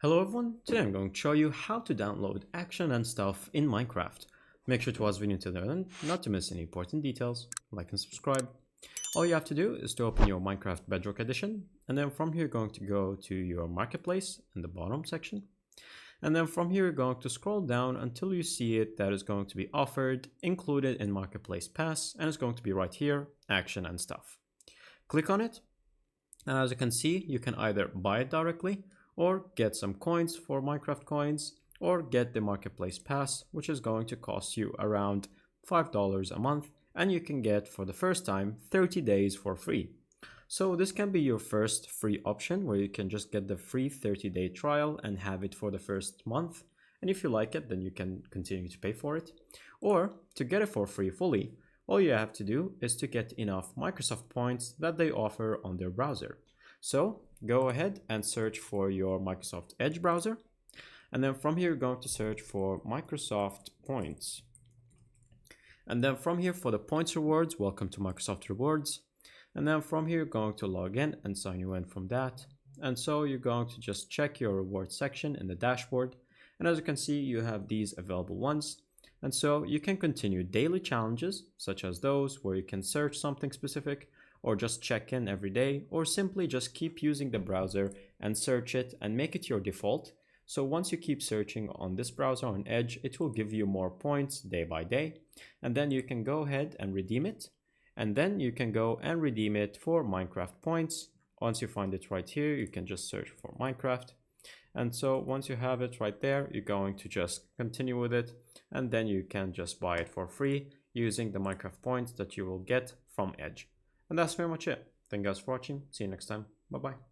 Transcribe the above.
Hello everyone, today I'm going to show you how to download action and stuff in Minecraft. Make sure to watch the video to the end, not to miss any important details. Like and subscribe. All you have to do is to open your Minecraft Bedrock Edition, and then from here you're going to go to your marketplace in the bottom section. And then from here you're going to scroll down until you see it that is going to be offered, included in Marketplace Pass, and it's going to be right here, action and stuff. Click on it, and as you can see, you can either buy it directly, or get some coins for Minecraft coins, or get the Marketplace Pass, which is going to cost you around $5 a month, and you can get for the first time 30 days for free. So this can be your first free option where you can just get the free 30-day trial and have it for the first month. And if you like it, then you can continue to pay for it. Or to get it for free fully, all you have to do is to get enough Microsoft points that they offer on their browser. So go ahead and search for your Microsoft Edge browser. And then from here, you're going to search for Microsoft Points. And then from here for the points rewards, welcome to Microsoft Rewards. And then from here, you're going to log in and sign you in from that. And so you're going to just check your reward section in the dashboard. And as you can see, you have these available ones. And so you can continue daily challenges, such as those where you can search something specific, or just check in every day, or simply just keep using the browser and search it and make it your default. So once you keep searching on this browser on Edge, it will give you more points day by day. And then you can go ahead and redeem it. And then you can go and redeem it for Minecraft points. Once you find it right here, you can just search for Minecraft. And so once you have it right there, you're going to just continue with it. And then you can just buy it for free using the Minecraft points that you will get from Edge. And that's very much it. Thank you guys for watching. See you next time. Bye bye.